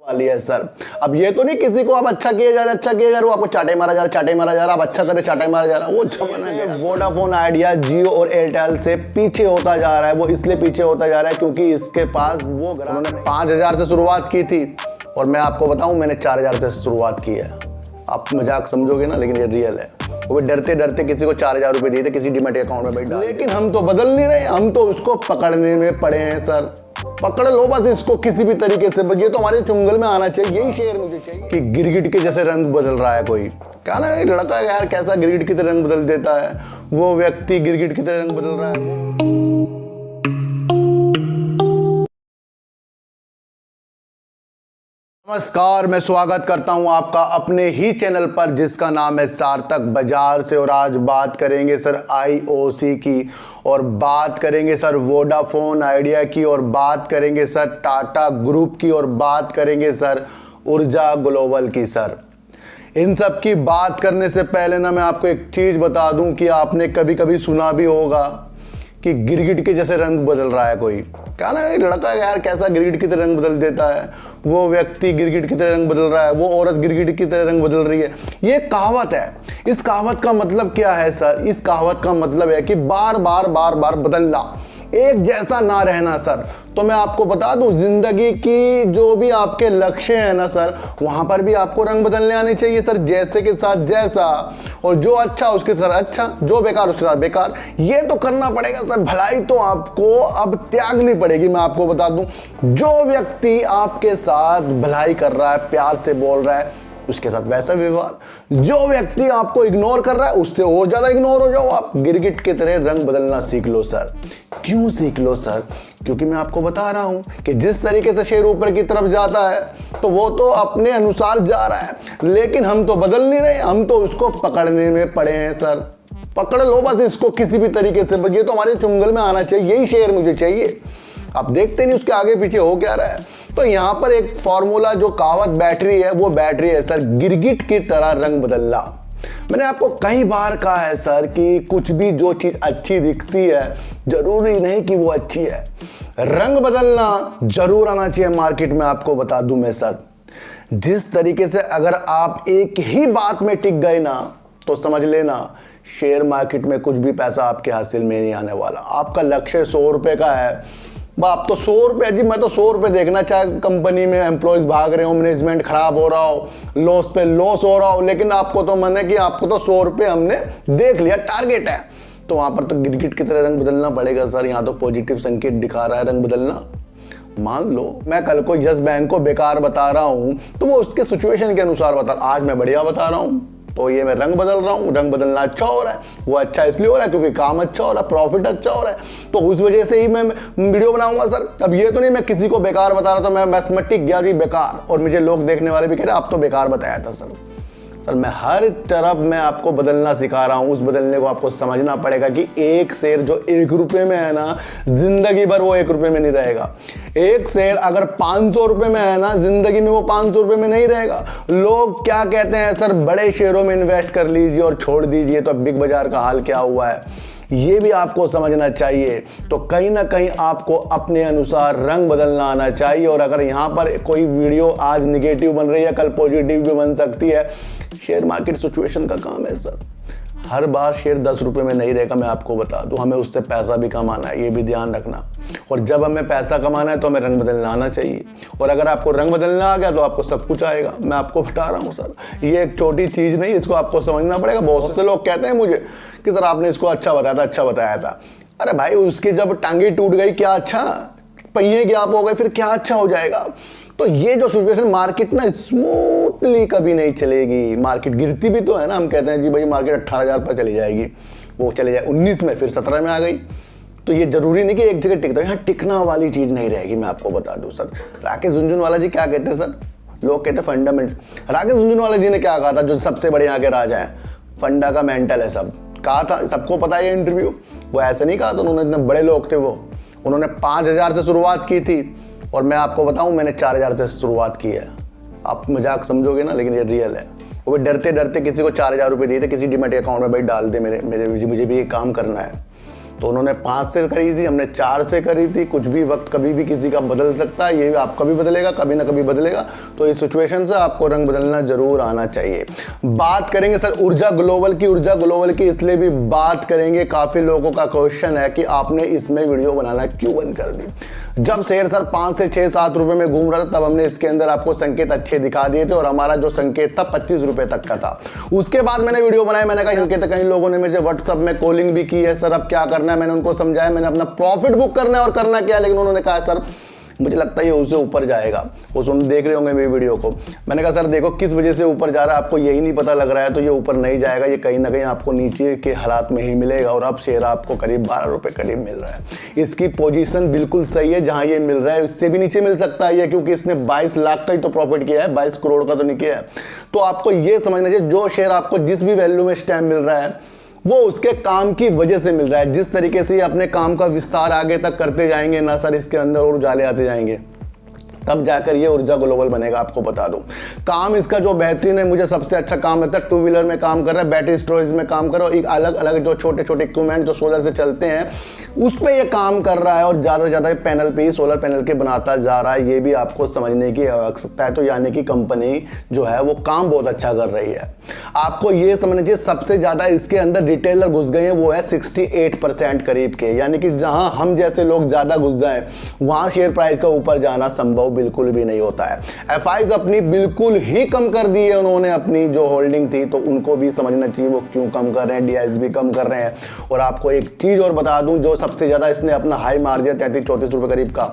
वाली है सर। अब ये तो नहीं किसी को आप अच्छा किए जा रहे हो, आपको चाटे मारा जा रहा, आप अच्छा करे चाटे मारा जा रहा, वो जमाना है। वोडाफोन आइडिया जियो और एयरटेल से पीछे होता जा रहा है। वो इसलिए पीछे होता जा रहा है क्योंकि इसके पास वो उन्होंने 5,000 से शुरुआत की थी और मैं आपको बताऊं मैंने 4,000 से शुरुआत की है। आप मजाक समझोगे ना, लेकिन ये रियल है। वो डरते डरते किसी को 4,000 रुपए दिए थे किसी डीमैट अकाउंट में बैठा, लेकिन हम तो बदल नहीं रहे, हम तो उसको पकड़ने में पड़े हैं सर। पकड़ लो बस इसको किसी भी तरीके से, ये तो हमारे चुंगल में आना चाहिए। यही शेर मुझे चाहिए कि गिरगिट के जैसे रंग बदल रहा है कोई। क्या ना एक लड़का है यार, कैसा गिरगिट की तरह रंग बदल देता है। वो व्यक्ति गिरगिट की तरह रंग बदल रहा है। नमस्कार, मैं स्वागत करता हूं आपका अपने ही चैनल पर जिसका नाम है सार्थक बाजार से। और आज बात करेंगे सर आईओसी की, और बात करेंगे सर वोडाफोन आइडिया की, और बात करेंगे सर टाटा ग्रुप की, और बात करेंगे सर ऊर्जा ग्लोबल की। सर इन सब की बात करने से पहले ना मैं आपको एक चीज़ बता दूं कि आपने कभी कभी सुना भी होगा कि गिरगिट के जैसे रंग बदल रहा है कोई। क्या ना एक लड़का है यार, कैसा गिरगिट की तरह रंग बदल देता है। वो व्यक्ति गिरगिट की तरह रंग बदल रहा है, वो औरत गिरगिट की तरह रंग बदल रही है। ये कहावत है। इस कहावत का मतलब क्या है सर? इस कहावत का मतलब है कि बार बार बदलना, एक जैसा ना रहना सर। तो मैं आपको बता दूं, जिंदगी की जो भी आपके लक्ष्य है ना सर, वहां पर भी आपको रंग बदलने आने चाहिए सर। जैसे के साथ जैसा, और जो अच्छा उसके साथ अच्छा, जो बेकार उसके साथ बेकार। ये तो करना पड़ेगा सर। भलाई तो आपको अब त्यागनी पड़ेगी। मैं आपको बता दूं, जो व्यक्ति आपके साथ भलाई कर रहा है, प्यार से बोल रहा है, उसके साथ वैसा व्यवहार। जो व्यक्ति आपको इग्नोर कर रहा है, उससे और ज्यादा इग्नोर हो जाओ आप। गिरगिट की तरह रंग बदलना सीख लो सर। क्यों सीख लो सर? क्योंकि मैं आपको बता रहा हूं कि जिस तरीके से शेर ऊपर की तरफ जाता है तो वो तो अपने अनुसार जा रहा है, लेकिन हम तो बदल नहीं रहे, हम तो उसको पकड़ने में पड़े हैं सर। पकड़ लो बस इसको किसी भी तरीके से, ये तो हमारे चुंगल में आना चाहिए। यही शेर मुझे चाहिए। आप देखते नहीं उसके आगे पीछे हो क्या रहा है। तो यहां पर एक फॉर्मूला जो कहावत बैठ रही है, वो बैठ रही है सर गिरगिट की तरह रंग बदलना। मैंने आपको कई बार कहा है सर कि कुछ भी जो चीज अच्छी दिखती है जरूरी नहीं कि वो अच्छी है। रंग बदलना जरूर आना चाहिए मार्केट में। आपको बता दूं मैं सर, जिस तरीके से अगर आप एक ही बात में टिक गए ना, तो समझ लेना शेयर मार्केट में कुछ भी पैसा आपके हासिल में नहीं आने वाला। आपका लक्ष्य 100 रुपए का है, आप तो 100 रुपये जी, मैं तो 100 रुपये देखना, चाहे कंपनी में एम्प्लॉयज भाग रहे हो, मैनेजमेंट खराब हो रहा हो, लॉस पे लॉस हो रहा हो, लेकिन आपको तो मन है कि आपको तो 100 रुपये हमने देख लिया, टारगेट है। तो वहां पर तो गिरगिट की तरह रंग बदलना पड़ेगा सर। यहाँ तो पॉजिटिव संकेत दिखा रहा है रंग बदलना। मान लो मैं कल को यस बैंक को बेकार बता रहा हूं, तो वो उसके सिचुएशन के अनुसार बता, आज मैं बढ़िया बता रहा हूं तो ये मैं रंग बदल रहा हूँ। रंग बदलना अच्छा हो रहा है, वो अच्छा इसलिए हो रहा है क्योंकि काम अच्छा हो रहा है, प्रॉफिट अच्छा हो रहा है, तो उस वजह से ही मैं वीडियो बनाऊंगा सर। अब ये तो नहीं मैं किसी को बेकार बता रहा था, मैं बस मैं टिक गया जी बेकार, और मुझे लोग देखने वाले भी कह रहे आप तो बेकार बताया था सर। सर मैं हर तरफ मैं आपको बदलना सिखा रहा हूँ। उस बदलने को आपको समझना पड़ेगा कि एक शेर जो 1 रुपये में है ना, जिंदगी भर वो 1 रुपये में नहीं रहेगा। एक शेर अगर 500 रुपये में है ना, जिंदगी में वो 500 रुपये में नहीं रहेगा। लोग क्या कहते हैं सर, बड़े शेयरों में इन्वेस्ट कर लीजिए और छोड़ दीजिए। तो अब बिग बाजार का हाल क्या हुआ है, ये भी आपको समझना चाहिए। तो कहीं ना कहीं आपको अपने अनुसार रंग बदलना आना चाहिए। और अगर यहाँ पर कोई वीडियो आज निगेटिव बन रही है, कल पॉजिटिव भी बन सकती है। शेयर मार्केट सिचुएशन का काम है सर। हर बार शेयर 10 रुपये में नहीं रहेगा, मैं आपको बता दूं। हमें उससे पैसा भी कमाना है, ये भी ध्यान रखना। और जब हमें पैसा कमाना है तो हमें रंग बदलना आना चाहिए। और अगर आपको रंग बदलना आ गया तो आपको सब कुछ आएगा। मैं आपको बता रहा हूँ सर, ये एक छोटी चीज़ नहीं, इसको आपको समझना पड़ेगा। बहुत से लोग कहते हैं मुझे कि सर आपने इसको अच्छा बताया था। अरे भाई, उसकी जब टांगे टूट गई क्या अच्छा, पहिए गैप हो गए फिर क्या अच्छा हो जाएगा। तो ये जो सिचुएशन मार्केट ना स्मूथली कभी नहीं चलेगी। मार्केट गिरती भी तो है ना, हम कहते हैं जी भाई मार्केट 18,000 पर चली जाएगी, वो चले जाए 19 में, फिर 17 में आ गई। तो ये जरूरी नहीं कि एक जगह टिकता है, यहाँ टिकना वाली चीज़ नहीं रहेगी। मैं आपको बता दूं सर, राकेश झुनझुनवाला जी क्या कहते हैं सर, लोग कहते हैं फंडामेंट। राकेश झुनझुनवाला जी ने क्या कहा था, जो सबसे बड़े यहाँ के राजा हैं, फंडा का मेंटल है सब। कहा था, सबको पता है ये इंटरव्यू। वो ऐसे नहीं कहा था उन्होंने, इतने बड़े लोग थे वो। उन्होंने 5,000 से शुरुआत की थी और मैं आपको बताऊं मैंने 4,000 से शुरुआत की है। आप मजाक समझोगे ना, लेकिन ये रियल है। वो डरते डरते किसी को 4,000 रुपये दिए थे किसी डीमैट अकाउंट में, भाई डाल दे मेरे मुझे भी ये काम करना है। तो उन्होंने 5 से करी थी, हमने 4 से करी थी। कुछ भी वक्त कभी भी किसी का बदल सकता है, ये आपका भी बदलेगा, कभी ना कभी बदलेगा। तो इस सिचुएशन से आपको रंग बदलना जरूर आना चाहिए। बात करेंगे सर ऊर्जा ग्लोबल की इसलिए भी बात करेंगे, काफ़ी लोगों का क्वेश्चन है कि आपने इसमें वीडियो बनाना क्यों बंद कर दी। जब शेयर सर 5 से 6-7 रुपए में घूम रहा था तब हमने इसके अंदर आपको संकेत अच्छे दिखा दिए थे और हमारा जो संकेत था 25 रुपए तक का था। उसके बाद मैंने वीडियो बनाया, मैंने कहा संकेत, कई लोगों ने मुझे व्हाट्सएप में कॉलिंग भी की है, सर अब क्या करना है। मैंने उनको समझाया, मैंने अपना प्रॉफिट बुक करना है और करना क्या है, लेकिन उन्होंने कहा सर मुझे लगता है ये उससे ऊपर जाएगा। वो देख रहे होंगे मेरी वीडियो को। मैंने कहा सर देखो किस वजह से ऊपर जा रहा है, आपको यही नहीं पता लग रहा है तो ये ऊपर नहीं जाएगा, ये कहीं ना कहीं आपको नीचे के हालात में ही मिलेगा। और अब शेयर आपको करीब 12 रुपए करीब मिल रहा है। इसकी पोजीशन बिल्कुल सही है, जहां ये मिल रहा है इससे भी नीचे मिल सकता है ये, क्योंकि इसने 22 लाख का ही तो प्रॉफिट किया है, 22 करोड़ का तो नहीं किया है। तो आपको ये समझना चाहिए जो शेयर आपको जिस भी वैल्यू में इस टाइम मिल रहा है वो उसके काम की वजह से मिल रहा है। जिस तरीके से अपने काम का विस्तार आगे तक करते जाएंगे ना सर, इसके अंदर और उजाले आते जाएंगे, तब जाकर ये ऊर्जा ग्लोबल बनेगा। आपको बता दूं काम इसका जो बेहतरीन है, मुझे सबसे अच्छा काम लगता है। 2 व्हीलर में काम कर रहा है, बैटरी स्टोरेज में काम कर रहा है, एक अलग अलग जो छोटे छोटे इक्विपमेंट जो सोलर से चलते हैं उस पे ये काम कर रहा है और ज़्यादा से ज़्यादा पैनल पे ही सोलर पैनल के बनाता जा रहा है। ये भी आपको समझने की आवश्यकता है। तो यानी कि कंपनी जो है वो काम बहुत अच्छा कर रही है। आपको ये समझना चाहिए सबसे ज़्यादा इसके अंदर रिटेलर घुस गए हैं, वो है 68% करीब के। यानी कि जहां हम जैसे लोग ज़्यादा घुस जाएं वहां शेयर प्राइस का ऊपर जाना संभव बिल्कुल भी नहीं होता है। एफआईज अपनी बिल्कुल ही कम कर दी है उन्होंने, अपनी जो होल्डिंग थी, तो उनको भी समझना चाहिए वो क्यों कम कर रहे हैं। डीआईएस भी कम कर रहे हैं। और आपको एक चीज़ और बता दूं, जो सबसे ज़्यादा इसने अपना हाई मार दिया 33-34 रुपये करीब का,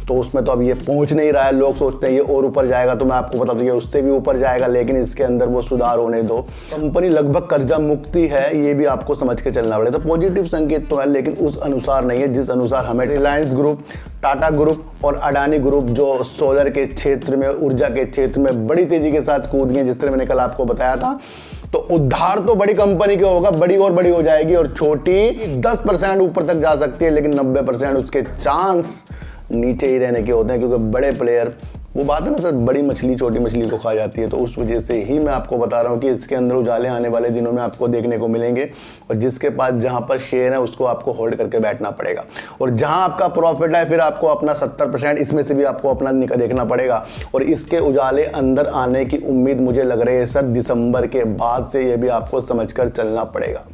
तो उसमें तो अब ये पहुंच नहीं रहा है। लोग सोचते हैं ये और ऊपर जाएगा, तो मैं आपको बता दूं ये उससे भी ऊपर जाएगा, लेकिन इसके अंदर वो सुधार होने दो। कंपनी लगभग कर्जा मुक्ति है, ये भी आपको समझ के चलना पड़ेगा। तो पॉजिटिव संकेत तो है, लेकिन उस अनुसार नहीं है जिस अनुसार हमें रिलायंस ग्रुप, टाटा ग्रुप और अडानी ग्रुप जो सोलर के क्षेत्र में, ऊर्जा के क्षेत्र में बड़ी तेजी के साथ कूद गए, जिस तरह मैंने कल आपको बताया था। तो उद्धार तो बड़ी कंपनी के होगा, बड़ी और बड़ी हो जाएगी, और छोटी 10% ऊपर तक जा सकती है, लेकिन 90% उसके चांस नीचे ही रहने के होते हैं, क्योंकि बड़े प्लेयर, वो बात है ना सर, बड़ी मछली छोटी मछली को खा जाती है। तो उस वजह से ही मैं आपको बता रहा हूँ कि इसके अंदर उजाले आने वाले दिनों में आपको देखने को मिलेंगे। और जिसके पास जहाँ पर शेयर है उसको आपको होल्ड करके बैठना पड़ेगा, और जहाँ आपका प्रॉफिट है फिर आपको अपना 70% इसमें से भी आपको अपना देखना पड़ेगा। और इसके उजाले अंदर आने की उम्मीद मुझे लग रही है सर दिसंबर के बाद से, ये भी आपको समझ कर चलना पड़ेगा।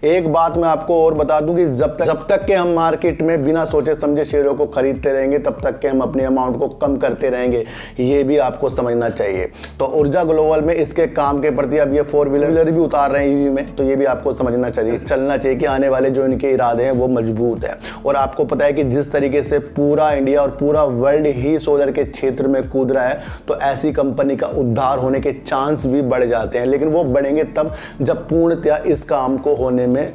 एक बात मैं आपको और बता दूं कि जब तक के हम मार्केट में बिना सोचे समझे शेयरों को खरीदते रहेंगे, तब तक के हम अपने अमाउंट को कम करते रहेंगे, ये भी आपको समझना चाहिए। तो ऊर्जा ग्लोबल में इसके काम के प्रति अब ये 4 व्हीलर भी उतार रहे हैं ईवी में, तो ये भी आपको समझना चाहिए, चलना चाहिए कि आने वाले जो इनके इरादे हैं वो मजबूत है। और आपको पता है कि जिस तरीके से पूरा इंडिया और पूरा वर्ल्ड ही सोलर के क्षेत्र में कूद रहा है, तो ऐसी कंपनी का उद्धार होने के चांस भी बढ़ जाते हैं। लेकिन वो बढ़ेंगे तब जब पूर्णतया इस काम को होने में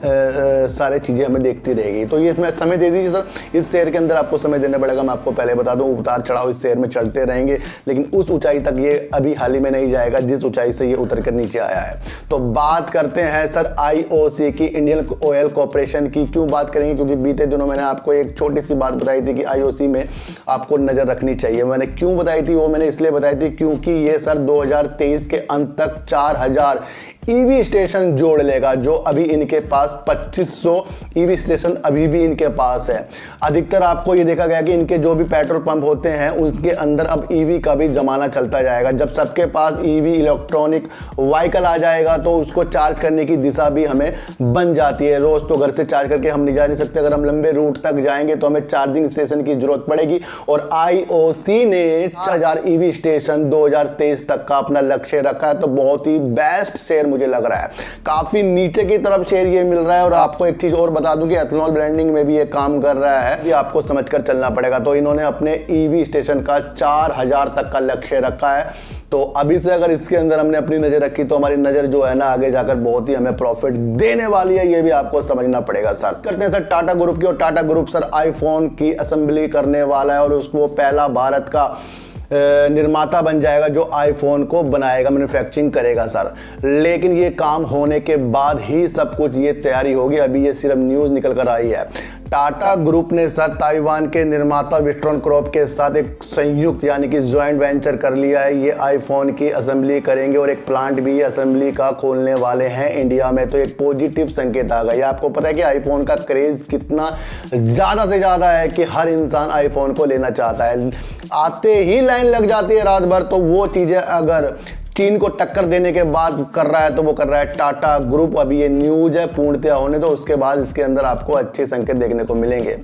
सारे चीजें हमें देखती रहेगी। तो ये समय दे दीजिए सर, इस शेयर के अंदर आपको समय देना पड़ेगा। मैं आपको पहले बता दूं उतार चढ़ाव इस शेयर में चलते रहेंगे, लेकिन उस ऊंचाई तक ये अभी हाल ही में नहीं जाएगा जिस ऊंचाई से ये उतर कर नीचे आया है। तो बात करते हैं सर आईओसी की, इंडियन ऑयल कॉर्पोरेशन की। क्यों बात करेंगे, क्योंकि बीते दिनों मैंने आपको एक छोटी सी बात बताई थी कि आईओसी में आपको नजर रखनी चाहिए। मैंने क्यों बताई थी, वो मैंने इसलिए बताई थी क्योंकि ये सर 2023 के अंत तक 4000 ईवी स्टेशन जोड़ लेगा, जो अभी इनके पास 2500 ईवी स्टेशन अभी भी इनके पास है। अधिकतर आपको ये देखा गया कि इनके जो भी पेट्रोल पंप होते हैं उसके अंदर अब ईवी का भी जमाना चलता जाएगा। जब सबके पास ईवी इलेक्ट्रॉनिक व्हीकल आ जाएगा तो उसको चार्ज करने की दिशा भी हमें बन जाती है। रोज तो घर से चार्ज करके हम नहीं जा नहीं सकते, अगर हम लंबे रूट तक जाएंगे तो हमें चार्जिंग स्टेशन की जरूरत पड़ेगी। और आईओसी ने 4000 ईवी स्टेशन 2023 तक का अपना लक्ष्य रखा है। तो बहुत ही बेस्ट शेयर मुझे लग रहा है, काफी नीचे की तरफ शेयर ये मिल रहा है। और आपको एक चीज और बता दूं कि एथेनॉल ब्लेंडिंग में भी ये काम कर रहा है, ये आपको समझकर चलना पड़ेगा। तो इन्होंने अपने ईवी स्टेशन का 4000 तक का लक्ष्य रखा है। तो अभी से अगर इसके अंदर हमने अपनी नजर रखी तो हमारी नजर जो है ना आगे जाकर बहुत ही हमें प्रॉफिट देने वाली है, ये भी आपको समझना पड़ेगा सर। करते हैं सर टाटा ग्रुप की, और टाटा ग्रुप सर आईफोन की असेंबली करने वाला है और उसको पहला भारत का निर्माता बन जाएगा जो आईफोन को बनाएगा, मैन्युफैक्चरिंग करेगा सर। लेकिन ये काम होने के बाद ही सब कुछ ये तैयारी होगी, अभी ये सिर्फ न्यूज़ निकल कर आई है। टाटा ग्रुप ने सर ताइवान के निर्माता विस्ट्रॉन क्रॉप के साथ एक संयुक्त यानी कि ज्वाइंट वेंचर कर लिया है। ये आईफोन की असेंबली करेंगे और एक प्लांट भी असेंबली का खोलने वाले हैं इंडिया में। तो एक पॉजिटिव संकेत आ गया। आपको पता है कि आईफोन का क्रेज कितना ज़्यादा से ज़्यादा है कि हर इंसान आईफोन को लेना चाहता है। आते ही लाइन लग जाती है रात भर। तो वो चीज़ें अगर चीन को टक्कर देने के बाद कर रहा है तो वो कर रहा है टाटा ग्रुप। अभी ये न्यूज है पूर्णतया होने तो उसके बाद इसके अंदर आपको अच्छे संकेत देखने को मिलेंगे।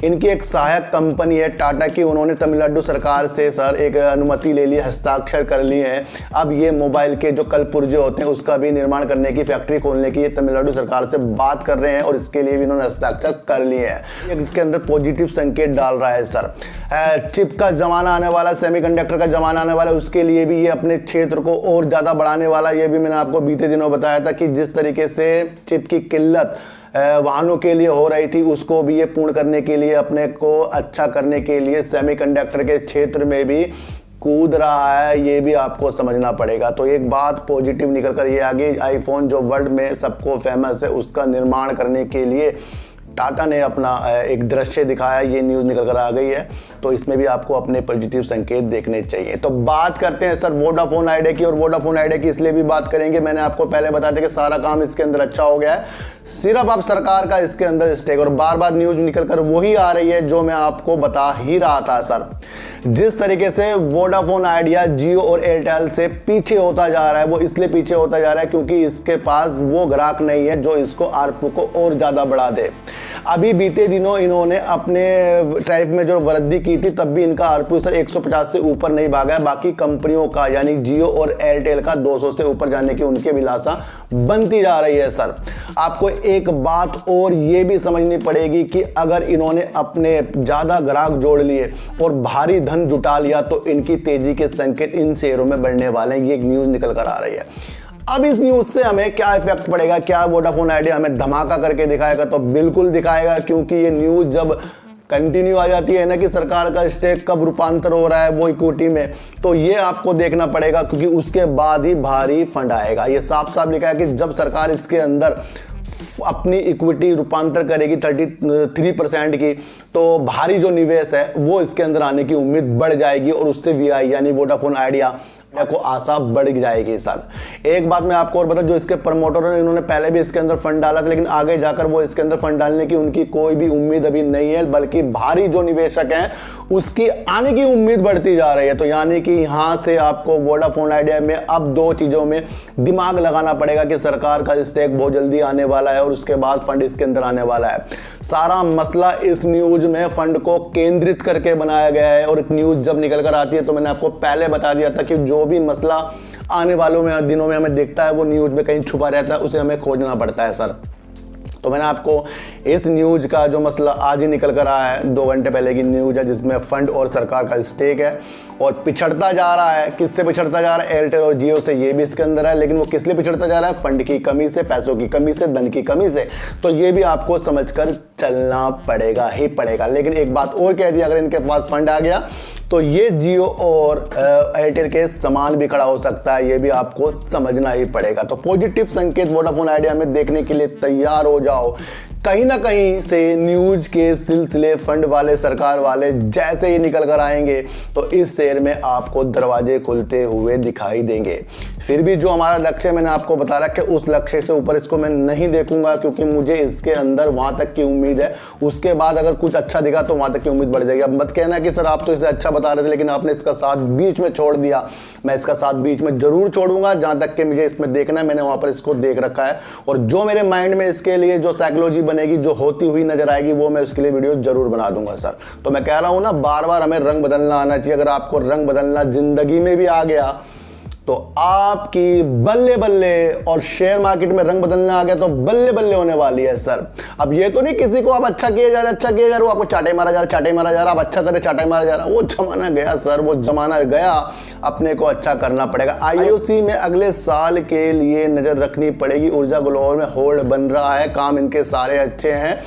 इनकी एक सहायक कंपनी है टाटा की, उन्होंने तमिलनाडु सरकार से सर एक अनुमति ले ली, हस्ताक्षर कर लिए हैं। अब ये मोबाइल के जो कल पुर्जे होते हैं उसका भी निर्माण करने की फैक्ट्री खोलने की ये तमिलनाडु सरकार से बात कर रहे हैं और इसके लिए भी इन्होंने हस्ताक्षर कर लिए हैं। इसके अंदर पॉजिटिव संकेत डाल रहा है सर। चिप का जमाना आने वाला, सेमीकंडक्टर का जमाना आने वाला, उसके लिए भी ये अपने क्षेत्र को और ज़्यादा बढ़ाने वाला। ये भी मैंने आपको बीते दिनों बताया था कि जिस तरीके से चिप की किल्लत वाहनों के लिए हो रही थी उसको भी ये पूर्ण करने के लिए, अपने को अच्छा करने के लिए सेमीकंडक्टर के क्षेत्र में भी कूद रहा है। ये भी आपको समझना पड़ेगा। तो एक बात पॉजिटिव निकल कर ये आगे, आईफोन जो वर्ल्ड में सबको फेमस है उसका निर्माण करने के लिए टाटा ने अपना एक दृश्य दिखाया। ये न्यूज़ निकल कर आ गई है। तो इसमें भी आपको अपने पॉजिटिव संकेत देखने चाहिए। तो बात करते हैं सर वोडाफोन आइडिया की। और वोडाफोन आइडिया की इसलिए भी बात करेंगे, मैंने आपको पहले बताया था कि सारा काम इसके अंदर अच्छा हो गया है, सिर्फ अब सरकार का इसके अंदर स्टेक। और बार बार न्यूज़ निकल कर वही आ रही है जो मैं आपको बता ही रहा था सर। जिस तरीके से वोडाफोन आइडिया जियो और एयरटेल से पीछे होता जा रहा है, वो इसलिए पीछे होता जा रहा है क्योंकि इसके पास वो ग्राहक नहीं है जो इसको आरपू को और ज़्यादा बढ़ा दे। अभी बीते दिनों इन्होंने अपने टैरिफ में जो वृद्धि की थी तब भी इनका आरपू सर 150 से ऊपर नहीं भागा है। बाकी कंपनियों का यानी जियो और एयरटेल का 200 से ऊपर जाने की उनकी अभिलाषा बनती जा रही है सर। आपको एक बात और ये भी समझनी पड़ेगी कि अगर इन्होंने अपने ज़्यादा ग्राहक जोड़ लिए और भारी धन जुटा लिया तो इनकी तेजी के संकेत इन शेयरों में बढ़ने वाले हैं। ये एक न्यूज़ निकल कर आ रही है। अब इस न्यूज़ से हमें क्या इफेक्ट पड़ेगा, क्या वोडाफोन आइडिया हमें धमाका करके दिखाएगा? तो बिल्कुल दिखाएगा, क्योंकि ये न्यूज़ जब कंटिन्यू आ जाती है ना कि सरकार का स्टेक कब रूपांतर हो रहा है वो इक्विटी में, तो ये आपको देखना पड़ेगा, क्योंकि उसके बाद ही भारी फंड आएगा। ये साफ साफ लिखा है कि जब सरकार इसके अंदर अपनी इक्विटी रूपांतर करेगी 33% की, तो भारी जो निवेश है वो इसके अंदर आने की उम्मीद बढ़ जाएगी और उससे वीआई यानी वोडाफोन आइडिया को आशा बढ़ जाएगी सर। एक बात मैं आपको और बता, जो इसके प्रमोटर हैं इन्होंने पहले भी इसके अंदर फंड डाला था, लेकिन आगे जाकर वो इसके अंदर फंड डालने की उनकी कोई भी उम्मीद अभी नहीं है, बल्कि भारी जो निवेशक हैं उसकी आने की उम्मीद बढ़ती जा रही है। तो यानी कि यहाँ से आपको वोडाफोन आइडिया में अब दो चीज़ों में दिमाग लगाना पड़ेगा कि सरकार का स्टेक बहुत जल्दी आने वाला है और उसके बाद फंड इसके अंदर आने वाला है। सारा मसला इस न्यूज़ में फंड को केंद्रित करके बनाया गया है। और न्यूज़ जब निकल कर आती है तो मैंने आपको पहले बता दिया था कि जो भी मसला आने वालों में दिनों में हमें दिखता है वो न्यूज़ में कहीं छुपा रहता है, उसे हमें खोजना पड़ता है सर। तो मैंने आपको इस न्यूज़ का जो मसला आज ही निकल कर आया है, 2 घंटे पहले की न्यूज़ है, जिसमें फंड और सरकार का स्टेक है और पिछड़ता जा रहा है। किससे पिछड़ता जा रहा है? एयरटेल और जियो से। ये भी इसके अंदर है, लेकिन वो किस लिए पिछड़ता जा रहा है? फंड की कमी से, पैसों की कमी से, धन की कमी से। तो ये भी आपको समझकर चलना पड़ेगा ही पड़ेगा। लेकिन एक बात और कह दी, अगर इनके पास फंड आ गया तो ये जियो और एयरटेल के समान भी खड़ा हो सकता है। ये भी आपको समझना ही पड़ेगा। तो पॉजिटिव संकेत वोडाफोन आइडिया में देखने के लिए तैयार हो जाओ। कहीं ना कहीं से न्यूज़ के सिलसिले फंड वाले, सरकार वाले जैसे ही निकल कर आएंगे तो इस शेयर में आपको दरवाजे खुलते हुए दिखाई देंगे। फिर भी जो हमारा लक्ष्य मैंने आपको बता रखा है, उस लक्ष्य से ऊपर इसको मैं नहीं देखूंगा, क्योंकि मुझे इसके अंदर वहां तक की उम्मीद है। उसके बाद अगर कुछ अच्छा दिखा तो वहां तक की उम्मीद बढ़ जाएगी। अब मत कहना कि सर आप तो इसे अच्छा बता रहे थे लेकिन आपने इसका साथ बीच में छोड़ दिया। मैं इसका साथ बीच में जरूर छोड़ूंगा, जहां तक कि मुझे इसमें देखना है। मैंने वहां पर इसको देख रखा है और जो मेरे माइंड में इसके लिए जो साइकोलॉजी बनेगी, जो होती हुई नजर आएगी, वो मैं उसके लिए वीडियो जरूर बना दूंगा सर। तो मैं कह रहा हूं ना, बार बार हमें रंग बदलना आना चाहिए। अगर आपको रंग बदलना जिंदगी में भी आ गया तो आपकी बल्ले बल्ले, और शेयर मार्केट में रंग बदलना आ गया तो बल्ले बल्ले होने वाली है सर। अब ये तो नहीं किसी को आप अच्छा किए जा रहे, अच्छा किए जा रहे, वो आपको चाटे मारा जा रहा, चाटे मारा जा रहा, आप अच्छा करे चाटे मारा जा रहा। वो जमाना गया सर, वो जमाना गया। अपने को अच्छा करना पड़ेगा। आईओसी में अगले साल के लिए नजर रखनी पड़ेगी। ऊर्जा ग्लोबल में होल्ड बन रहा है, काम इनके सारे अच्छे हैं।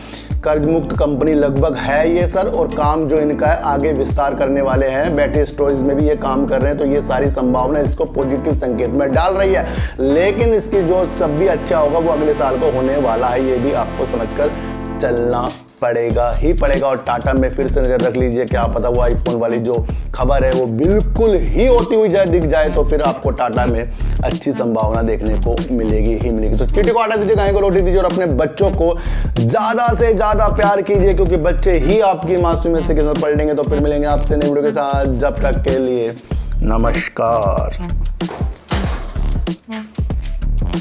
कर्ज मुक्त कंपनी लगभग है ये सर, और काम जो इनका है आगे विस्तार करने वाले हैं। बैटरी स्टोरेज में भी ये काम कर रहे हैं। तो ये सारी संभावना इसको पॉजिटिव संकेत में डाल रही है। लेकिन इसकी जो सब भी अच्छा होगा वो अगले साल को होने वाला है। ये भी आपको समझकर चलना पड़ेगा ही पड़ेगा। और टाटा में फिर से नजर रख लीजिए, क्या पता वो आईफोन वाली जो खबर है वो बिल्कुल ही होती हुई दिख जाए, तो फिर आपको टाटा में अच्छी संभावना देखने को मिलेगी ही मिलेगी। तो चींटी को आटा दीजिए, गाय को रोटी दीजिए और अपने बच्चों को ज्यादा से ज्यादा प्यार कीजिए, क्योंकि बच्चे ही आपकी मासूमियत से किस्मत पलटेंगे। तो फिर मिलेंगे आपसे नई वीडियो के साथ, जब तक के लिए नमस्कार।